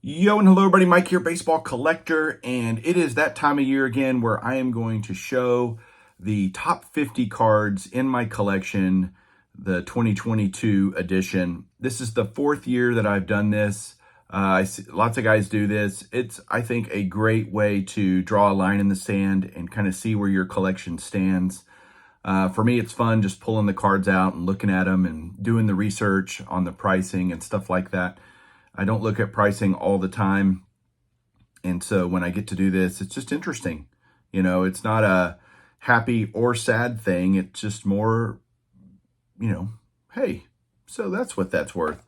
Yo and hello everybody, Mike here, baseball collector, and it is that time of year again where I am going to show the top 50 cards in my collection, the 2022 edition. This is the fourth year that I've done this. I see lots of guys do this. It's, I think, a great way to draw a line in the sand and kind of see where your collection stands. For me, it's fun just pulling the cards out and looking at them and doing the research on the pricing and stuff like that. I don't look at pricing all the time. And so when I get to do this, it's just interesting. You know, it's not a happy or sad thing. It's just more, hey, so that's what that's worth.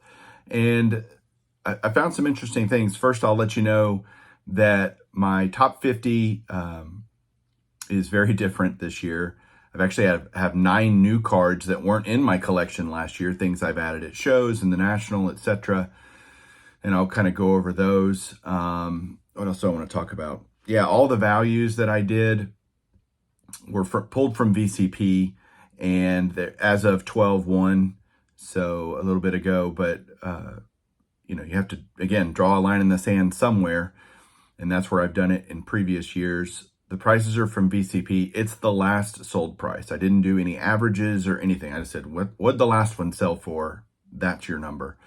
And I found some interesting things. First, I'll let you know that my top 50 is very different this year. I've actually have 9 new cards that weren't in my collection last year, things I've added at shows and the National, etc. And I'll kind of go over those. What else do I want to talk about? Yeah, all the values that I did were pulled from VCP, and as of 12/1, so a little bit ago. But you have to, again, draw a line in the sand somewhere, and that's where I've done it in previous years. The prices are from VCP. It's the last sold price. I didn't do any averages or anything. I just said, what'd the last one sell for? That's your number.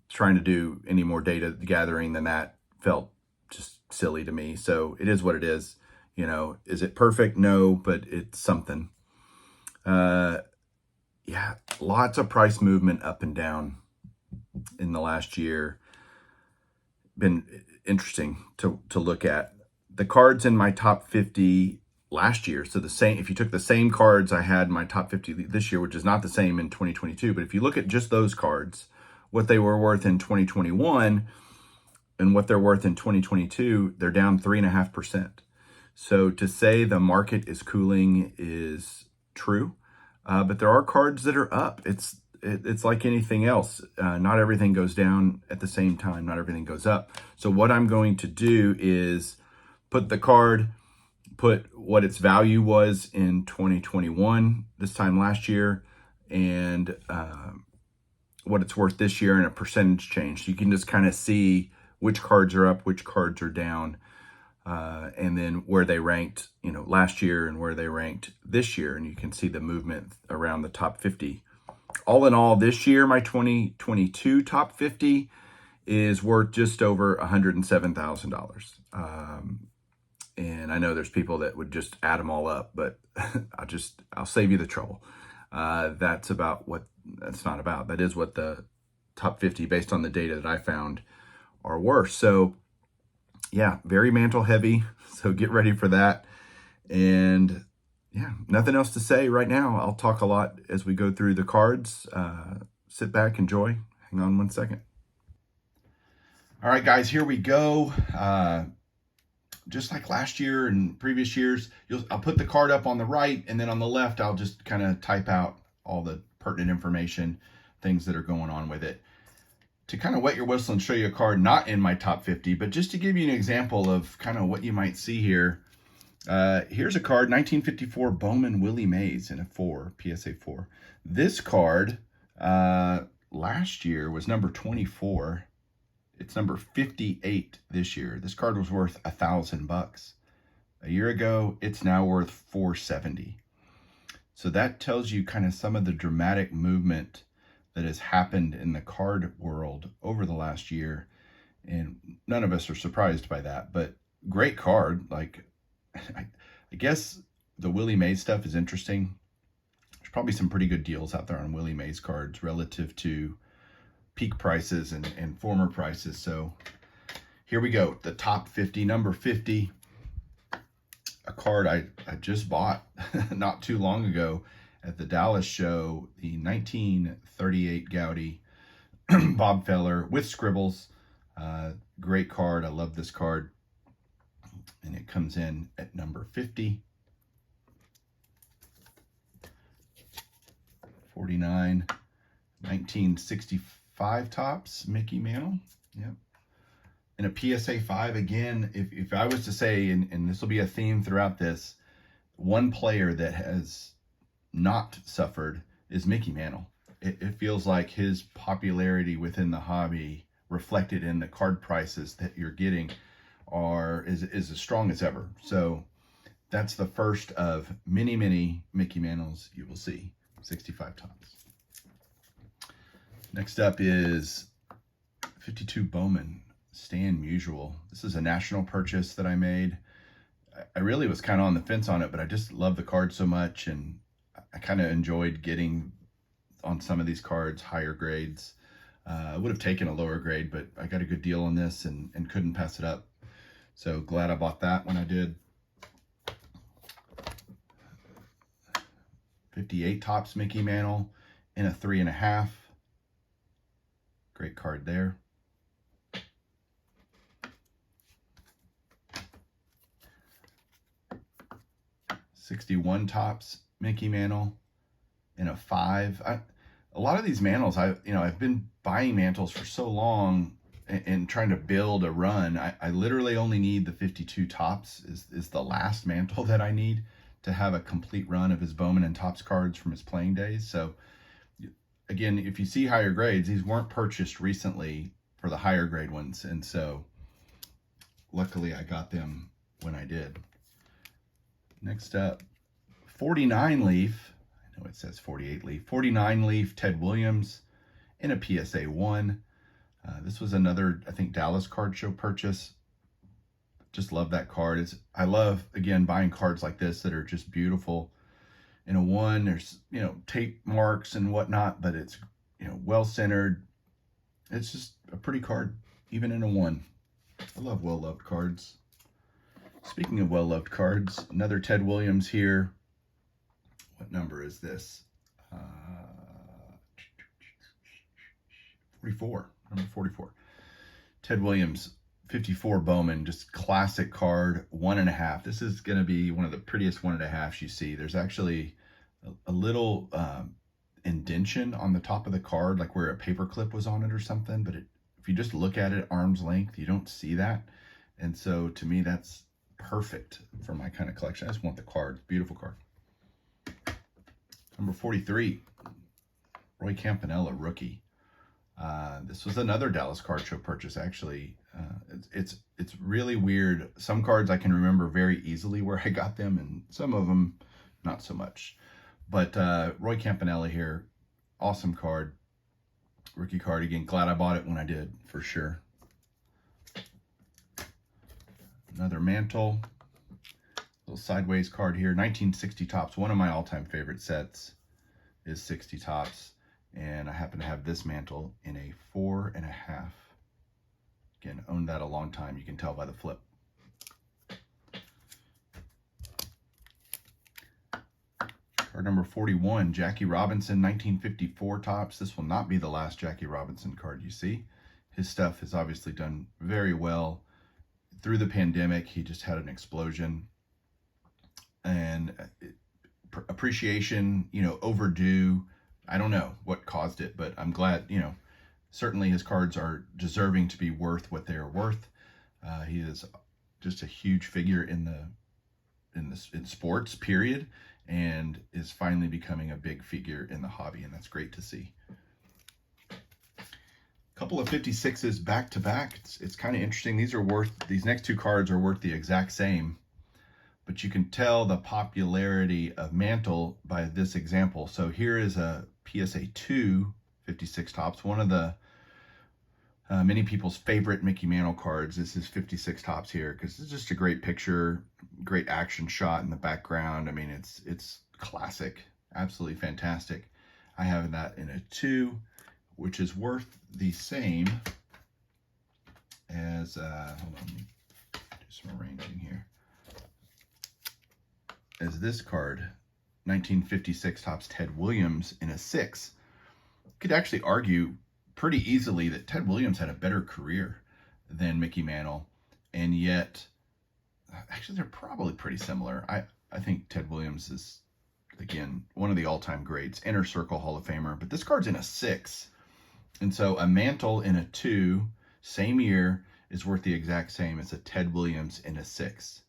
Trying to do any more data gathering than that felt just silly to me. So it is what it is. Is it perfect? No, but it's something. Yeah, lots of price movement up and down in the last year. Been interesting to look at. The cards in my top 50 last year, so the same, if you took the same cards I had in my top 50 this year, which is not the same in 2022, but if you look at just those cards, what they were worth in 2021 and what they're worth in 2022, they're down 3.5%. So to say the market is cooling is true, but there are cards that are up. It's like anything else. Not everything goes down at the same time. Not everything goes up. So what I'm going to do is put what its value was in 2021, this time last year, and what it's worth this year in a percentage change. So you can just kind of see which cards are up, which cards are down, and then where they ranked, last year and where they ranked this year. And you can see the movement around the top 50. All in all, this year, my 2022 top 50 is worth just over $107,000. And I know there's people that would just add them all up, but I'll save you the trouble. That's not about. That is what the top 50, based on the data that I found, are worth. So yeah, very mantle heavy. So get ready for that. And yeah, nothing else to say right now. I'll talk a lot as we go through the cards. Sit back, enjoy. Hang on one second. All right, guys, here we go. Just like last year and previous years, I'll put the card up on the right, and then on the left, I'll just kind of type out all the pertinent information, things that are going on with it. To kind of wet your whistle and show you a card not in my top 50, but just to give you an example of kind of what you might see here. Here's a card, 1954 Bowman Willie Mays in a 4, PSA 4. This card last year was number 24. It's number 58 this year. This card was worth $1,000. A year ago, it's now worth $470. So that tells you kind of some of the dramatic movement that has happened in the card world over the last year. And none of us are surprised by that, but great card. Like, I guess the Willie Mays stuff is interesting. There's probably some pretty good deals out there on Willie Mays cards relative to peak prices and former prices. So here we go. The top 50, number 50, a card I just bought not too long ago at the Dallas show, the 1938 Goudey Bob Feller with scribbles. Great card. I love this card. And it comes in at number 50. 49, 1965 Topps, Mickey Mantle. Yep. And a PSA 5, again, if I was to say, and this will be a theme throughout this, one player that has not suffered is Mickey Mantle. It feels like his popularity within the hobby reflected in the card prices that you're getting is as strong as ever. So that's the first of many Mickey Mantles you will see. 65 Topps. Next up is 52 Bowman Stan Musial. This is a national purchase that I made. I really was kind of on the fence on it, but I just love the card so much, and I kind of enjoyed getting on some of these cards higher grades. I would have taken a lower grade, but I got a good deal on this and couldn't pass it up. So glad I bought that when I did. 58 Topps Mickey Mantle in a 3.5. Great card there. '61 Topps Mickey Mantle in a 5. A lot of these mantles, I've been buying mantles for so long and trying to build a run. I literally only need the 52 Topps is the last mantle that I need to have a complete run of his Bowman and Topps cards from his playing days. So again, if you see higher grades, these weren't purchased recently for the higher grade ones. And so luckily I got them when I did. Next up, 49 leaf. I know it says 48 leaf. 49 leaf Ted Williams in a PSA 1. This was another, I think, Dallas Card Show purchase. Just love that card. I love, again, buying cards like this that are just beautiful. In a 1, there's, tape marks and whatnot, but it's, well-centered. It's just a pretty card, even in a 1. I love well-loved cards. Speaking of well-loved cards, another Ted Williams here. What number is this? 44. Number 44. Ted Williams, 54 Bowman, just classic card, 1.5. This is going to be one of the prettiest 1.5s you see. There's actually a little indentation on the top of the card, like where a paper clip was on it or something. But if you just look at it at arm's length, you don't see that. And so to me, that's perfect for my kind of collection. I just want the card. Beautiful card. Number 43, Roy Campanella, rookie. This was another Dallas Card Show purchase, actually. It's really weird. Some cards I can remember very easily where I got them, and some of them not so much. But Roy Campanella here, awesome card. Rookie card. Again, glad I bought it when I did, for sure. Another mantle. Little sideways card here. 1960 Topps. One of my all-time favorite sets is 60 Topps. And I happen to have this mantle in a 4.5. Again, owned that a long time. You can tell by the flip. Card number 41, Jackie Robinson, 1954 Topps. This will not be the last Jackie Robinson card you see. His stuff has obviously done very well. Through the pandemic, he just had an explosion. And appreciation, overdue. I don't know what caused it, but I'm glad, certainly his cards are deserving to be worth what they are worth. He is just a huge figure in sports, period, and is finally becoming a big figure in the hobby, and that's great to see. A couple of 56s back to back. It's kind of interesting. These next two cards are worth the exact same, but you can tell the popularity of Mantle by this example. So here is a PSA 2 56 Topps, one of the many people's favorite Mickey Mantle cards. This is 56 Topps here because it's just a great picture, great action shot in the background. I mean, it's classic, absolutely fantastic. I have that in a 2, which is worth the same as, hold on, let me do some arranging here, as this card, 1956 Topps Ted Williams in a 6. Could actually argue pretty easily that Ted Williams had a better career than Mickey Mantle, and yet, actually, they're probably pretty similar. I think Ted Williams is, again, one of the all-time greats, Inner Circle Hall of Famer, but this card's in a 6. And so a Mantle in a 2, same year, is worth the exact same as a Ted Williams in a 6.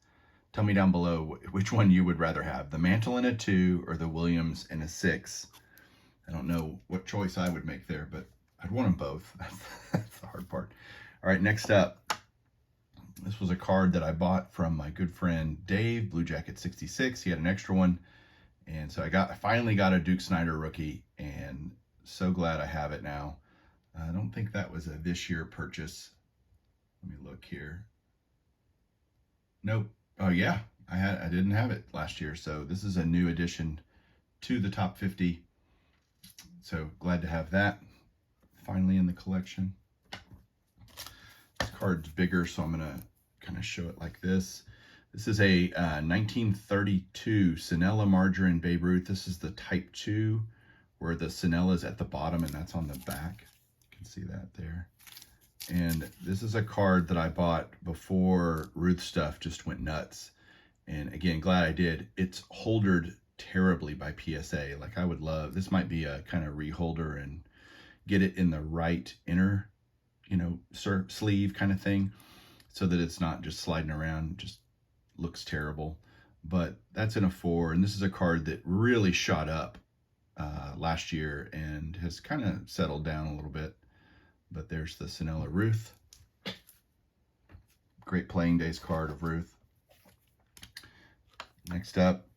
Tell me down below which one you would rather have, the Mantle in a 2 or the Williams in a 6. I don't know what choice I would make there, but I'd want them both. That's the hard part. All right, next up, this was a card that I bought from my good friend Dave, Blue Jacket 66. He had an extra one. And so I finally got a Duke Snider rookie, and so glad I have it now. I don't think that was a this year purchase. Let me look here. Nope. Oh yeah, I didn't have it last year, so this is a new addition to the top 50. So glad to have that finally in the collection. This card's bigger, so I'm gonna kind of show it like this. This is a 1932 Sinella Margarine Babe Ruth. This is the Type 2, where the Sinella is at the bottom, and that's on the back. You can see that there. And this is a card that I bought before Ruth stuff just went nuts. And again, glad I did. It's holdered terribly by PSA. Like, I would love, this might be a kind of reholder and get it in the right inner, sleeve kind of thing, so that it's not just sliding around, just looks terrible. But that's in a 4, and this is a card that really shot up last year and has kind of settled down a little bit. But there's the Sinella Ruth. Great playing days card of Ruth. Next up,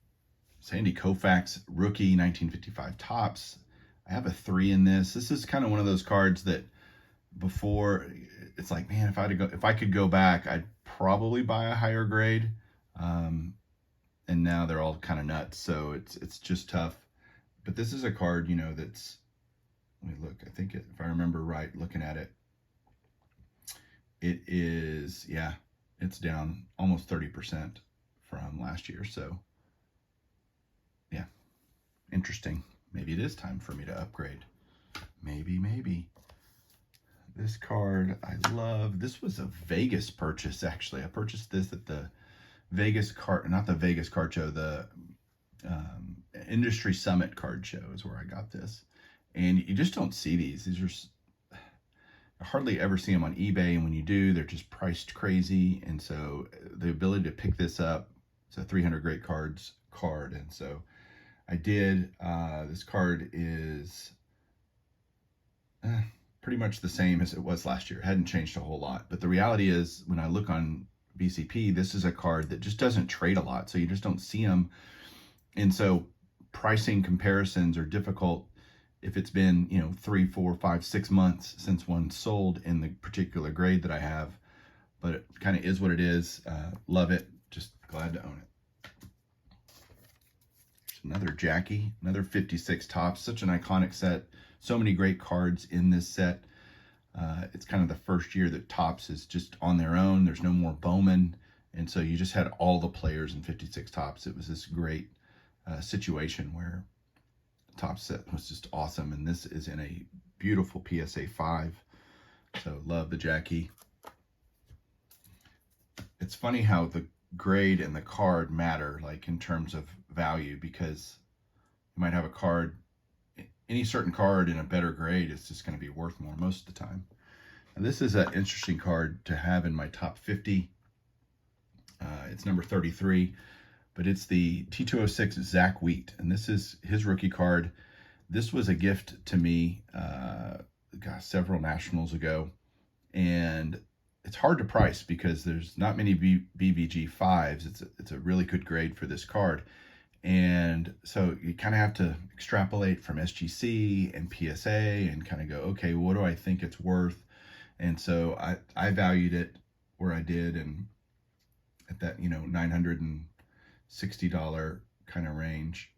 Sandy Koufax rookie 1955 Topps. I have a 3 in this. This is kind of one of those cards that before, it's like, man, if I could go back, I'd probably buy a higher grade. And now they're all kind of nuts, so it's just tough. But this is a card, that's, let me look, I think if I remember right, looking at it, it is, yeah, it's down almost 30% from last year. So yeah, interesting. Maybe it is time for me to upgrade. Maybe. This card I love. This was a Vegas purchase, actually. I purchased this at the Vegas card, not the Vegas card show, the Industry Summit card show is where I got this. And you just don't see these. These are, I hardly ever see them on eBay, and when you do, they're just priced crazy. And so the ability to pick this up, it's a 300 great cards card, and so I did. This card is pretty much the same as it was last year. It hadn't changed a whole lot. But the reality is, when I look on BCP, this is a card that just doesn't trade a lot, so you just don't see them. And so pricing comparisons are difficult if it's been 3, 4, 5, 6 months since one sold in the particular grade that I have. But it kind of is what it is. Love it. Just glad to own it. There's another Jackie, another 56 Topps. Such an iconic set. So many great cards in this set. It's kind of the first year that Topps is just on their own. There's no more Bowman. And so you just had all the players in 56 Topps. It was this great situation where Topps set was just awesome. And this is in a beautiful PSA 5. So love the Jackie. It's funny how the grade and the card matter, like in terms of value, because you might have a card, any certain card in a better grade is just going to be worth more most of the time. And this is an interesting card to have in my top 50. It's number 33, but it's the T206 Zach Wheat, and this is his rookie card. This was a gift to me several nationals ago, and it's hard to price because there's not many BVG 5s. It's a really good grade for this card. And so you kind of have to extrapolate from SGC and PSA and kind of go, okay, what do I think it's worth? And so I valued it where I did, and at that, $960 kind of range,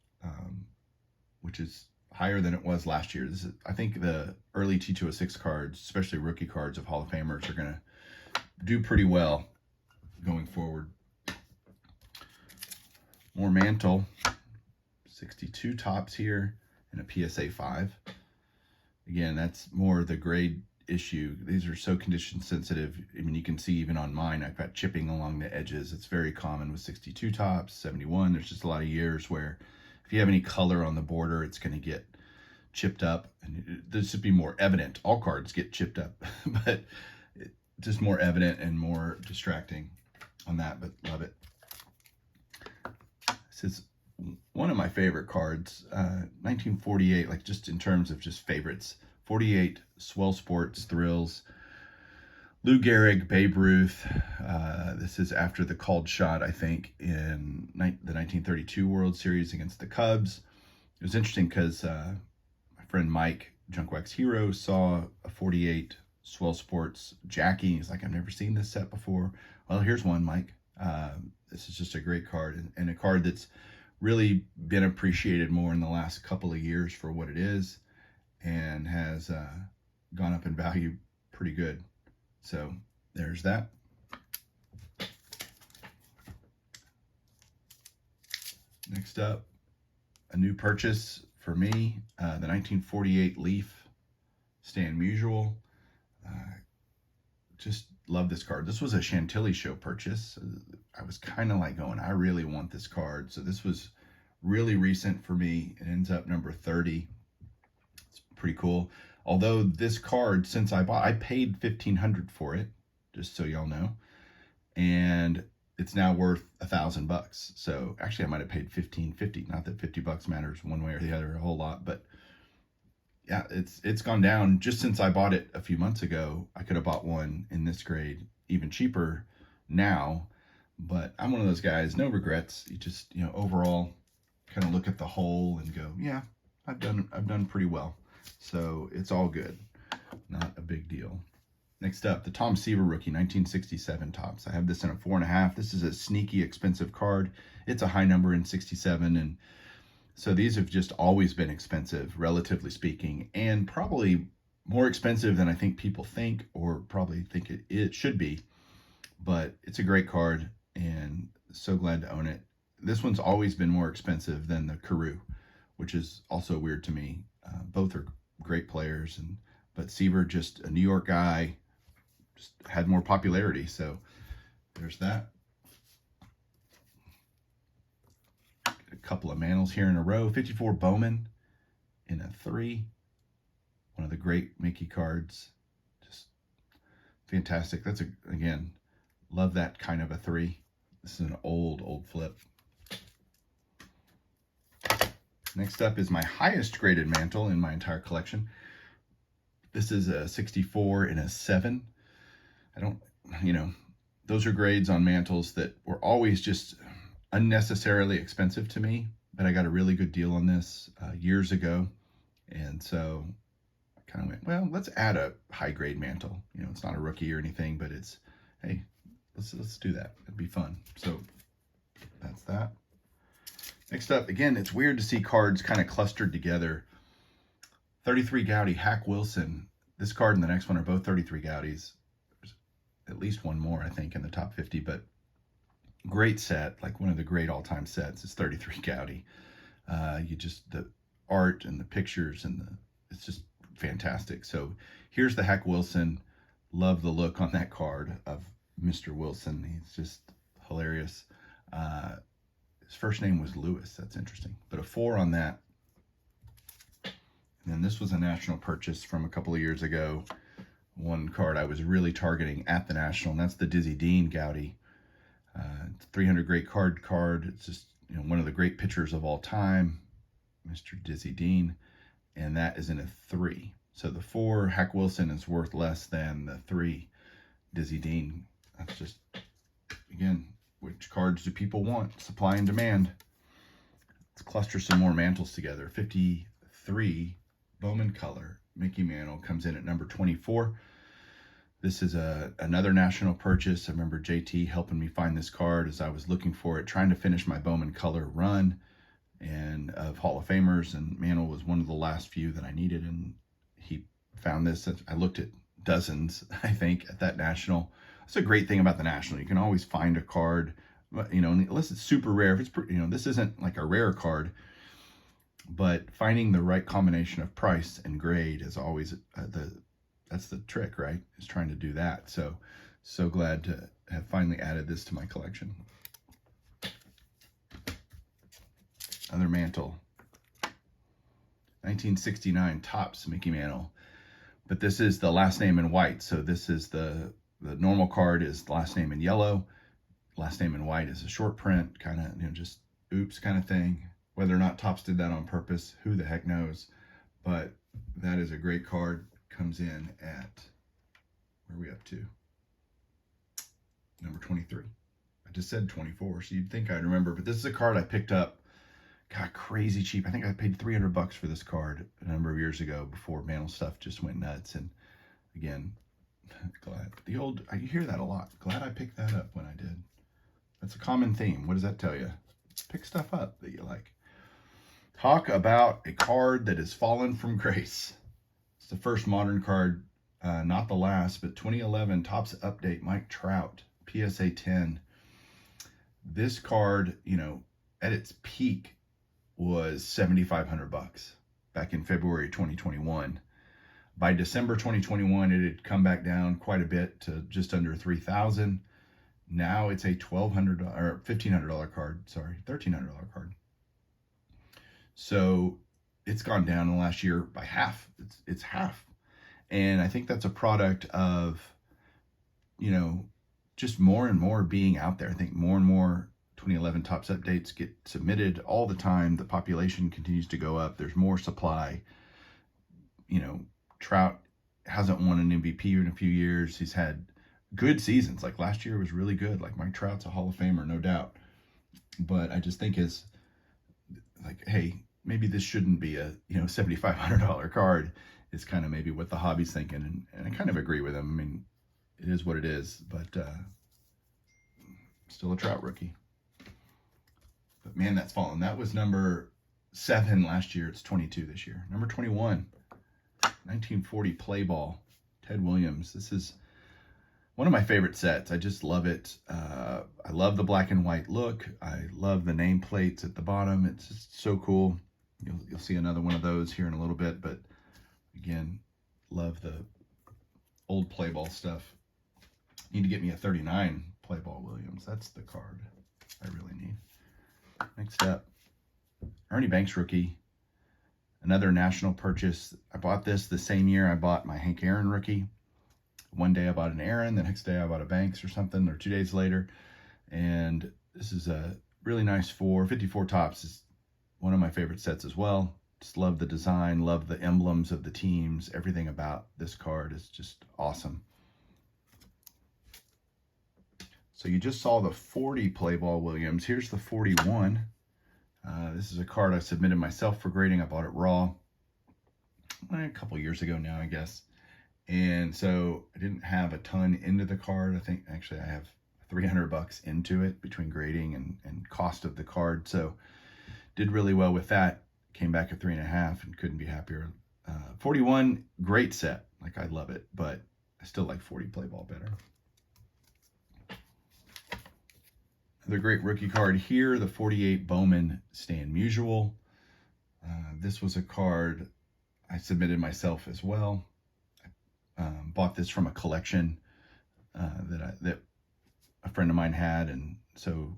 which is higher than it was last year. I think the early T206 cards, especially rookie cards of Hall of Famers, are going to do pretty well going forward. More Mantle, 62 Topps here, and a PSA 5. Again, that's more the grade issue. These are so condition sensitive. I mean, you can see even on mine, I've got chipping along the edges. It's very common with 62 Topps, 71. There's just a lot of years where if you have any color on the border, it's going to get chipped up. And this should be more evident. All cards get chipped up, but just more evident and more distracting on that, but love it. This is one of my favorite cards, 1948, like just in terms of just favorites. 48 Swell Sports Thrills. Lou Gehrig, Babe Ruth. This is after the called shot, I think, in the 1932 World Series against the Cubs. It was interesting because my friend Mike, Junk Wax Hero, saw a 48 Swell Sports Jackie. He's like, I've never seen this set before. Well, here's one, Mike. This is just a great card, and a card that's really been appreciated more in the last couple of years for what it is, and has gone up in value pretty good. So there's that. Next up, a new purchase for me, the 1948 Leaf Stan Musial. Just love this card. This was a Chantilly show purchase. I was kind of like going, I really want this card. So this was really recent for me. It ends up number 30. It's pretty cool. Although this card, since I paid $1,500 for it, just so y'all know, and it's now worth $1,000. So actually, I might have paid $1,550. Not that $50 matters one way or the other a whole lot, but yeah, it's gone down. Just since I bought it a few months ago, I could have bought one in this grade even cheaper now. But I'm one of those guys, no regrets. You just, overall kind of look at the whole and go, yeah, I've done pretty well. So it's all good. Not a big deal. Next up, the Tom Seaver rookie, 1967 Topps. I have this in a 4.5. This is a sneaky expensive card. It's a high number in 67, and so these have just always been expensive, relatively speaking, and probably more expensive than I think people think, or probably think it should be. But it's a great card, and so glad to own it. This one's always been more expensive than the Carew, which is also weird to me. Both are great players, but Seaver, just a New York guy, just had more popularity. So there's that. A couple of Mantles here in a row. 54 Bowman in a 3. One of the great Mickey cards. Just fantastic. That's again, love that kind of a 3. This is an old flip. Next up is my highest graded mantle in my entire collection. This is a 64 in a 7. Those are grades on mantles that were always just unnecessarily expensive to me, but I got a really good deal on this years ago. And so I kind of went, well, let's add a high grade mantle. It's not a rookie or anything, but it's, hey, let's do that. It'd be fun. So that's that. Next up, again, it's weird to see cards kind of clustered together. 33 Gowdy, Hack Wilson. This card and the next one are both 33 Gowdies. There's at least one more, I think, in the top 50, but great set, like one of the great all-time sets is 33 Gowdy. The art and the pictures it's just fantastic. So here's the Hack Wilson. Love the look on that card of Mr. Wilson. He's just hilarious. His first name was Lewis. That's interesting. But a 4 on that. And then this was a national purchase from a couple of years ago. One card I was really targeting at the National, and that's the Dizzy Dean Gowdy. 300 great card. It's just one of the great pitchers of all time, Mr. Dizzy Dean, and that is in a 3. So the 4 Hack Wilson is worth less than the 3 Dizzy Dean. That's just, again, which cards do people want? Supply and demand. Let's cluster some more mantles together. 53 Bowman color Mickey Mantle comes in at number 24. This is another national purchase. I remember JT helping me find this card as I was looking for it, trying to finish my Bowman color run and of Hall of Famers, and Mantle was one of the last few that I needed, and he found this. I looked at dozens, I think, at that national. That's a great thing about the National. You can always find a card, unless it's super rare. If it's, this isn't like a rare card, but finding the right combination of price and grade is always that's the trick, right? Is trying to do that. So glad to have finally added this to my collection. Another Mantle. 1969 Topps Mickey Mantle. But this is the last name in white. So this is the normal card is the last name in yellow. Last name in white is a short print, kind of, just oops kind of thing. Whether or not Topps did that on purpose, who the heck knows? But that is a great card. Comes in at, where are we up to? number 23. I just said 24, so you'd think I'd remember, but this is a card I picked up, got crazy cheap. I think I paid $300 for this card a number of years ago before Mantle stuff just went nuts. And again, glad you hear that a lot. Glad I picked that up when I did. That's a common theme. What does that tell you? Pick stuff up that you like. Talk about a card that has fallen from grace. It's the first modern card, not the last, but 2011 Topps Update Mike Trout, PSA 10. This card, at its peak was $7,500 back in February 2021. By December 2021, it had come back down quite a bit to just under $3,000. Now it's a $1,200 or $1,500 card. Sorry, $1,300 card. So it's gone down in the last year by half. It's half, and I think that's a product of, just more and more being out there. I think more and more 2011 Topps updates get submitted all the time. The population continues to go up. There's more supply. Trout hasn't won an MVP in a few years. He's had good seasons. Like last year was really good. Like Mike Trout's a Hall of Famer, no doubt. But I just think it's like, hey, maybe this shouldn't be a $7,500 card. Is kind of maybe what the hobby's thinking, and I kind of agree with him. I mean, it is what it is, but still a Trout rookie. But man, that's fallen. That was number 7 last year. It's 22 this year. Number 21, 1940 Play Ball, Ted Williams. This is one of my favorite sets. I just love it. I love the black and white look. I love the nameplates at the bottom. It's just so cool. You'll see another one of those here in a little bit, but again, love the old Play Ball stuff. Need to get me a 39 Play Ball Williams. That's the card I really need. Next up, Ernie Banks rookie. Another national purchase. I bought this the same year I bought my Hank Aaron rookie. One day I bought an Aaron, the next day I bought a Banks or something, or 2 days later. And this is a really nice 54 Topps. Is one of my favorite sets as well. Just love the design, love the emblems of the teams. Everything about this card is just awesome. So you just saw the 40 Play Ball Williams. Here's the 41. This is a card I submitted myself for grading. I bought it raw a couple years ago now, I guess. And so I didn't have a ton into the card. I think actually I have $300 into it between grading and cost of the card. So did really well with that. Came back at 3.5 and couldn't be happier. 41, great set. Like I love it, but I still like 40 Play Ball better. Another great rookie card here, the 48 Bowman Stan Musial. This was a card I submitted myself as well. I bought this from a collection that a friend of mine had, and so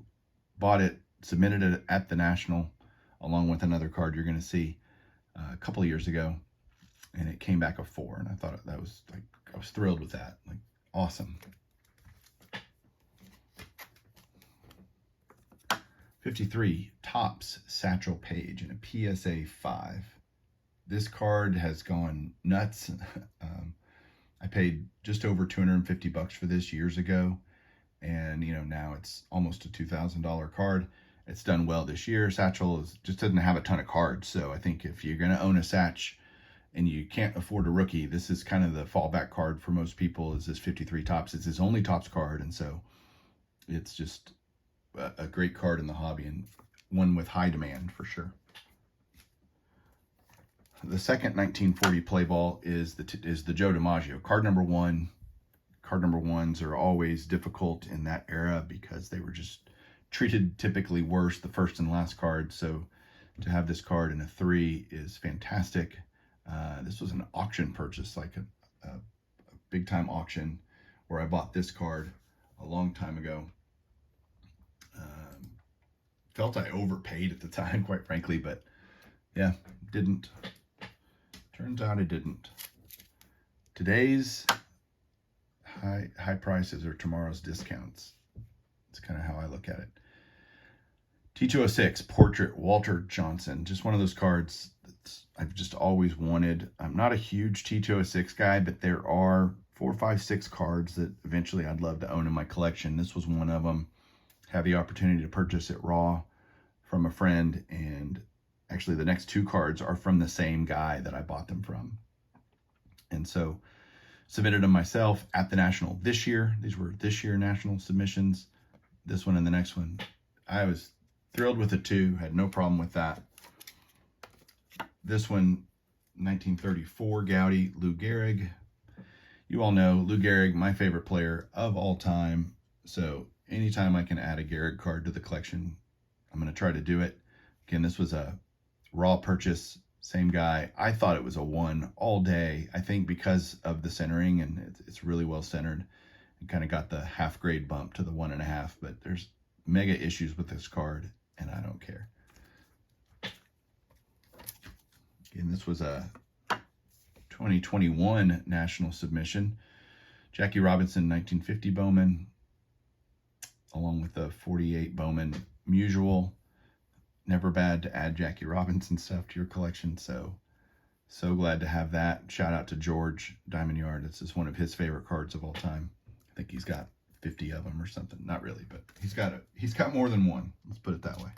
bought it, submitted it at the National, along with another card you're going to see a couple of years ago, and it came back a 4, and I thought that was like, I was thrilled with that, like awesome. 53 Topps Satchel Paige in a PSA 5. This card has gone nuts. I paid just over $250 for this years ago, and now it's almost a $2,000 card. It's done well this year. Satchel just doesn't have a ton of cards, so I think if you're going to own a Satch and you can't afford a rookie, this is kind of the fallback card for most people. Is this 53 Topps? It's his only Topps card, and so it's just a great card in the hobby and one with high demand for sure. The second 1940 Play Ball is the Joe DiMaggio. Card number 1. Card number 1s are always difficult in that era because they were just treated typically worse, the first and last card. So to have this card in a 3 is fantastic. This was an auction purchase, like a big time auction where I bought this card a long time ago. Felt I overpaid at the time, quite frankly, but yeah, didn't. Turns out I didn't. Today's high prices are tomorrow's discounts. That's kind of how I look at it. T206 Portrait Walter Johnson. Just one of those cards that I've just always wanted. I'm not a huge T206 guy, but there are 4, 5, 6 cards that eventually I'd love to own in my collection. This was one of them. Had the opportunity to purchase it raw from a friend, and actually the next 2 cards are from the same guy that I bought them from. And so submitted them myself at the National this year. These were this year National submissions. This one and the next one. I was thrilled with it too. Had no problem with that. This one, 1934 Goudey, Lou Gehrig. You all know Lou Gehrig, my favorite player of all time. So anytime I can add a Gehrig card to the collection, I'm going to try to do it. Again, this was a raw purchase, same guy. I thought it was a 1 all day. I think because of the centering, and it's really well centered. It kind of got the half grade bump to the 1.5, but there's mega issues with this card, and I don't care. Again, this was a 2021 National submission. Jackie Robinson, 1950 Bowman, along with the 48 Bowman Musial. Never bad to add Jackie Robinson stuff to your collection, so glad to have that. Shout out to George Diamond Yard. This is one of his favorite cards of all time. I think he's got 50 of them or something. Not really, but he's got more than one. Let's put it that way.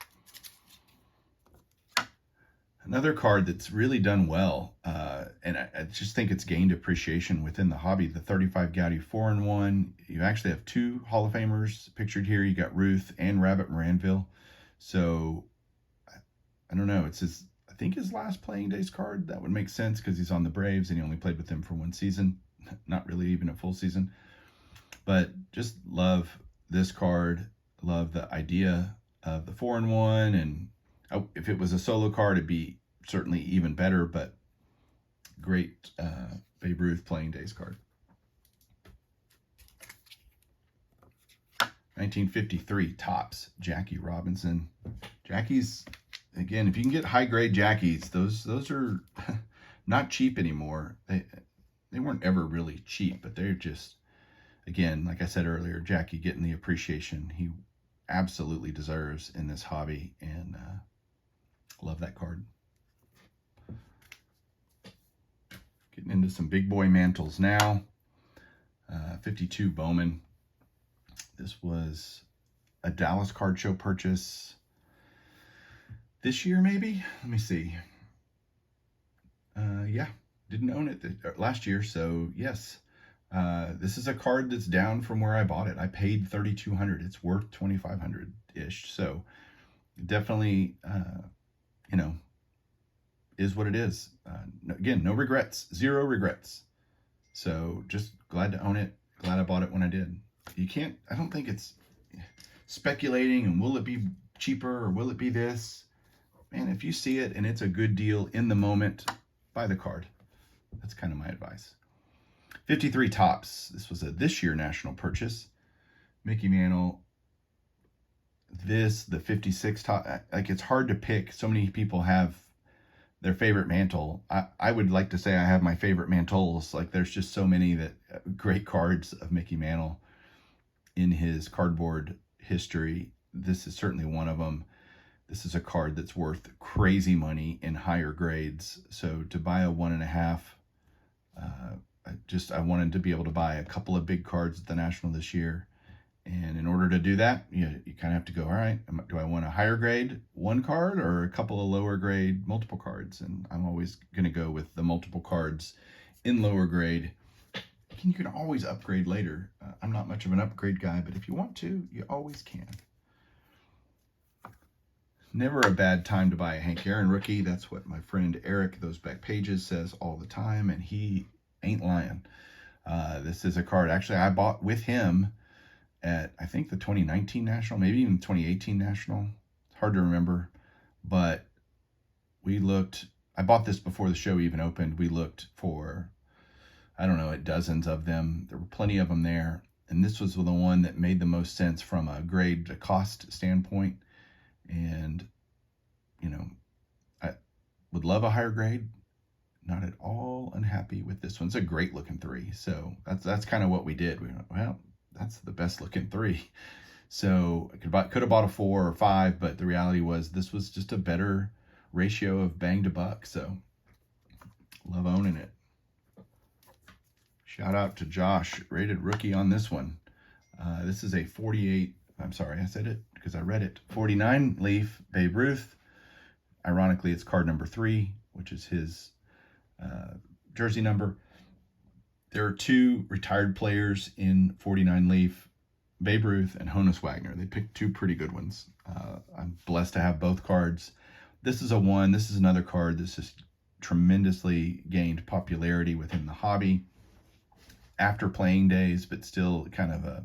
Another card that's really done well, and I just think it's gained appreciation within the hobby, the 35 Goudey 4-in-1. You actually have 2 Hall of Famers pictured here. You got Ruth and Rabbit Moranville. So, I don't know. It's I think his last playing days card. That would make sense because he's on the Braves and he only played with them for 1 season. Not really even a full season. But just love this card. Love the idea of the 4-in-1, and if it was a solo card, it'd be certainly even better, but great Babe Ruth playing days card. 1953 Topps Jackie Robinson. Jackie's, again, if you can get high grade Jackies, those are not cheap anymore. They weren't ever really cheap, but they're just, again, like I said earlier, Jackie getting the appreciation he absolutely deserves in this hobby, and love that card. Getting into some big boy mantles now. 52 Bowman. This was a Dallas Card Show purchase this year, maybe? Let me see. Yeah, didn't own it last year, so yes. This is a card that's down from where I bought it. I paid $3,200. It's worth $2,500-ish. So definitely, is what it is. Again, no regrets, 0 regrets. So just glad to own it. Glad I bought it when I did. I don't think it's speculating and will it be cheaper or will it be this? Man, if you see it and it's a good deal in the moment, buy the card. That's kind of my advice. 53 Topps. This was a this year national purchase. Mickey Mantle. The 56 top. Like, it's hard to pick. So many people have their favorite mantle. I would like to say I have my favorite mantles. Like, there's just so many great cards of Mickey Mantle in his cardboard history. This is certainly one of them. This is a card that's worth crazy money in higher grades. So to buy a 1.5, I wanted to be able to buy a couple of big cards at the National this year. And in order to do that, you kind of have to go, all right, do I want a higher grade 1 card or a couple of lower grade multiple cards? And I'm always going to go with the multiple cards in lower grade. You can always upgrade later. I'm not much of an upgrade guy, but if you want to, you always can. Never a bad time to buy a Hank Aaron rookie. That's what my friend Eric, Those Back Pages, says all the time, and he ain't lying. This is a card actually I bought with him at, I think, the 2019 National, maybe even 2018 National. It's hard to remember, but I bought this before the show even opened. We looked for, I don't know, dozens of them. There were plenty of them there, and this was the one that made the most sense from a grade to cost standpoint. And, I would love a higher grade. Not at all unhappy with this one. It's a great looking 3. So that's kind of what we did. We went, well, that's the best looking 3. So I could have bought a 4 or 5, but the reality was this was just a better ratio of bang to buck. So love owning it. Shout out to Josh, rated rookie on this one. This is a 48, I'm sorry, I said it because I read it. 49 leaf Babe Ruth. Ironically, it's card number 3, which is his jersey number. There are 2 retired players in 49 leaf, Babe Ruth and Honus Wagner. They picked 2 pretty good ones. I'm blessed to have both cards. This is a 1. This is another card that's just tremendously gained popularity within the hobby after playing days, but still kind of a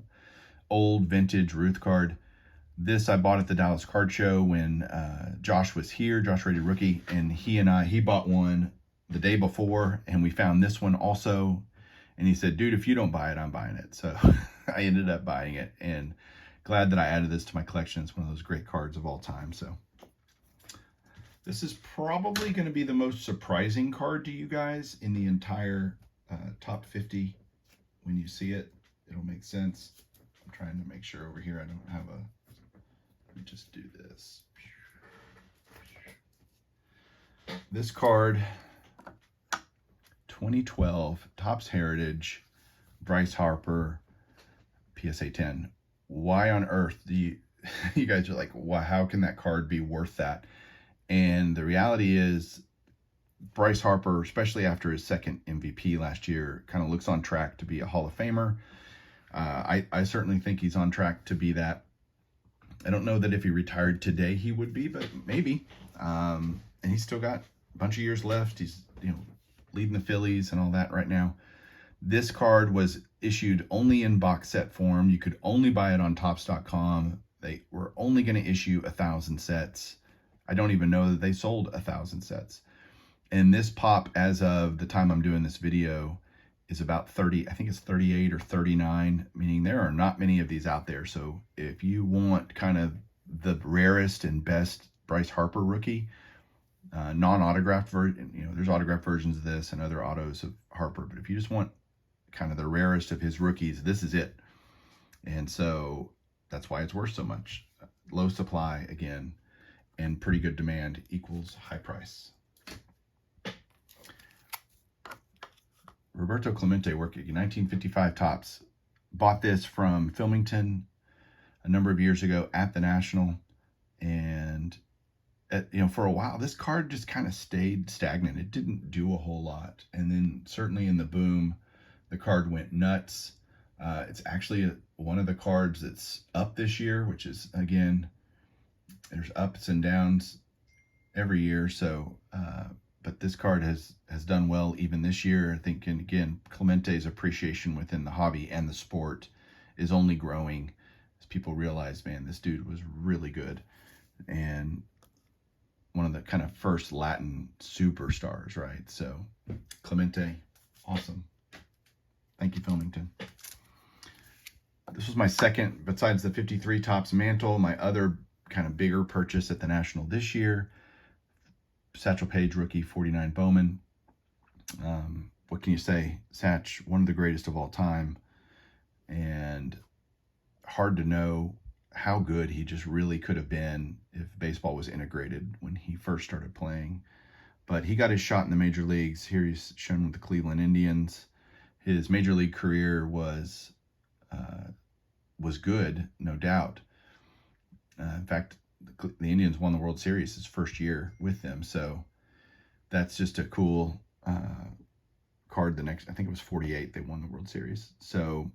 old vintage Ruth card. This I bought at the Dallas Card Show when Josh was here, Josh Rated Rookie, and he bought one the day before, and we found this one also, and he said, dude, if you don't buy it, I'm buying it. So I ended up buying it, and glad that I added this to my collection. It's one of those great cards of all time. So this is probably going to be the most surprising card to you guys in the entire top 50. When you see it, it'll make sense. I'm trying to make sure over here I don't have a, let me just do this. This card, 2012 Topps Heritage, Bryce Harper, PSA 10. Why on earth do you guys are like, wow, how can that card be worth that? And the reality is, Bryce Harper, especially after his second MVP last year, kind of looks on track to be a Hall of Famer. I certainly think he's on track to be that. I don't know that if he retired today he would be, but maybe. And he's still got a bunch of years left. He's leading the Phillies and all that right now. This card was issued only in box set form. You could only buy it on Topps.com. They were only going to issue 1,000 sets. I don't even know that they sold 1,000 sets. And this pop, as of the time I'm doing this video, is about 30, I think it's 38 or 39, meaning there are not many of these out there. So if you want kind of the rarest and best Bryce Harper rookie, non-autographed version, there's autographed versions of this and other autos of Harper, but if you just want kind of the rarest of his rookies, this is it. And so that's why it's worth so much. Low supply, again, and pretty good demand equals high price. Roberto Clemente working 1955 Topps. Bought this from Filmington a number of years ago at the National, and for a while this card just kind of stayed stagnant. It didn't do a whole lot, and then certainly in the boom, the card went nuts. It's actually one of the cards that's up this year, which is, again, there's ups and downs every year. So, but this card has done well even this year. I think, and again, Clemente's appreciation within the hobby and the sport is only growing as people realize, man, this dude was really good. And one of the kind of first Latin superstars, right? So Clemente, awesome. Thank you, Filmington. This was my second, besides the 53 Topps mantle, my other kind of bigger purchase at the National this year. Satchel Paige rookie 49 Bowman. What can you say? Satch, one of the greatest of all time, and hard to know how good he just really could have been if baseball was integrated when he first started playing. But he got his shot in the major leagues. Here he's shown with the Cleveland Indians. His major league career was good, no doubt. In fact, the Indians won the World Series his first year with them. So that's just a cool card. The next, I think it was 48, they won the World Series. So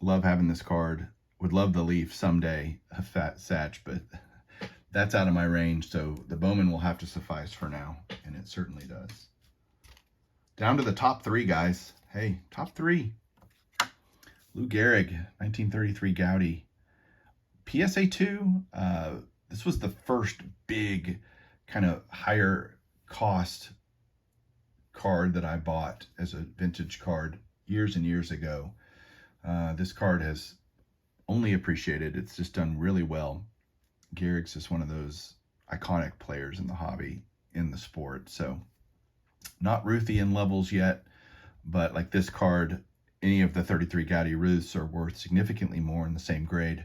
love having this card. Would love the Leaf someday, a fat Satch, but that's out of my range. So the Bowman will have to suffice for now, and it certainly does. Down to the top 3, guys. Hey, top 3. Lou Gehrig, 1933 Gaudy. PSA 2, this was the first big kind of higher cost card that I bought as a vintage card years and years ago. This card has only appreciated. It's just done really well. Gehrig's just one of those iconic players in the hobby, in the sport. So not Ruthian levels yet, but like this card, any of the 33 Gaudy Ruths are worth significantly more in the same grade,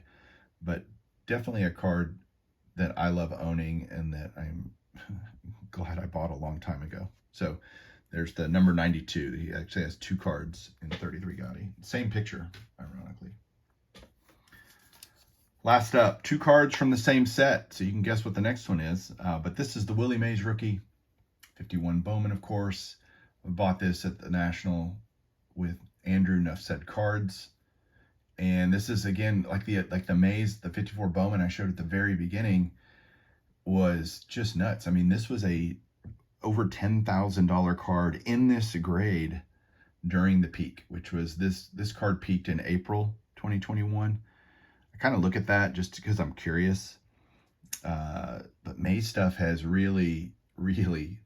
but definitely a card that I love owning and that I'm glad I bought a long time ago. So There's the number 92. He actually has 2 cards in 33 Gotti. Same picture, ironically. Last up, 2 cards from the same set, so you can guess what the next one is. But this is the Willie Mays rookie, 51 Bowman, of course. I bought this at the National with Andrew Nuff Said Cards. And this is, again, like the Mays, the 54 Bowman I showed at the very beginning was just nuts. I mean, this was a over $10,000 card in this grade during the peak, which was this card peaked in April 2021. I kind of look at that just because I'm curious. But Mays stuff has really, really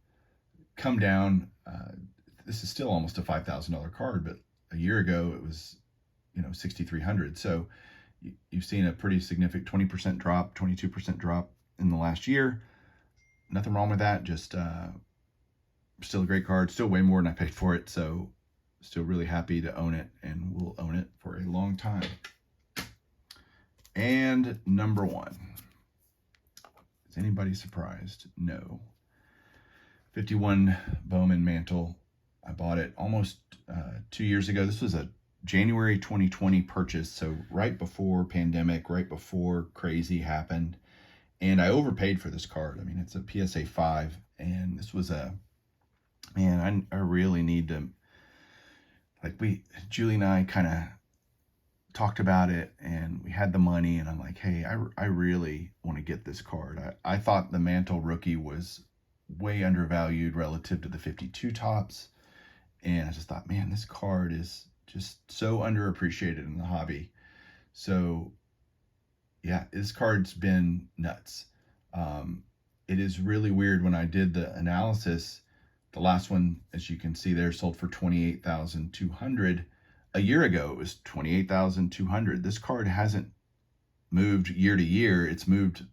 come down. This is still almost a $5,000 card, but a year ago it was, $6,300. So you've seen a pretty significant 20% drop, 22% drop in the last year. Nothing wrong with that. Just still a great card. Still way more than I paid for it. So still really happy to own it, and we'll own it for a long time. And number 1. Is anybody surprised? No. 51 Bowman Mantle. I bought it almost 2 years ago. This was a January 2020 purchase, so right before pandemic, right before crazy happened. And I overpaid for this card. I mean, it's a PSA 5, and this was I really need to, Julie and I kind of talked about it, and we had the money, and I'm like, hey, I really want to get this card. I thought the Mantle rookie was way undervalued relative to the 52 tops, and I just thought, man, this card is just so underappreciated in the hobby. So yeah, this card's been nuts. It is really weird. When I did the analysis, the last one, as you can see there, sold for $28,200. A year ago, it was $28,200. This card hasn't moved year to year. It's moved,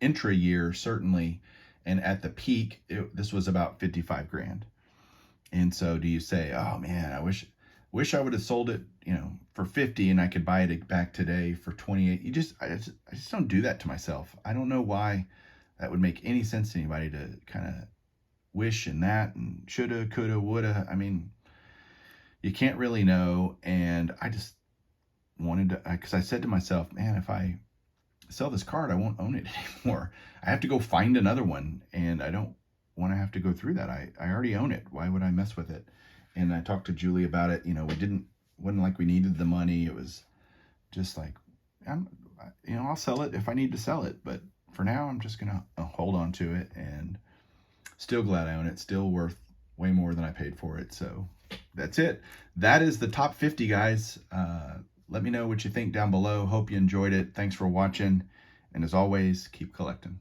intra-year, certainly. And at the peak, this was about 55 grand. And so do you say, oh man, I wish I would have sold it, for 50 and I could buy it back today for 28. I just don't do that to myself. I don't know why that would make any sense to anybody to kind of wish and that and shoulda, coulda, woulda. I mean, you can't really know. And I just wanted to, because I said to myself, man, if I sell this card, I won't own it anymore. I have to go find another one, and I don't want to have to go through that. I already own it. Why would I mess with it? And I talked to Julie about it. Wasn't like we needed the money. It was just like, I'll sell it if I need to sell it. But for now, I'm just going to hold on to it, and still glad I own it. Still worth way more than I paid for it. So that's it. That is the top 50, guys. Let me know what you think down below. Hope you enjoyed it. Thanks for watching. And as always, keep collecting.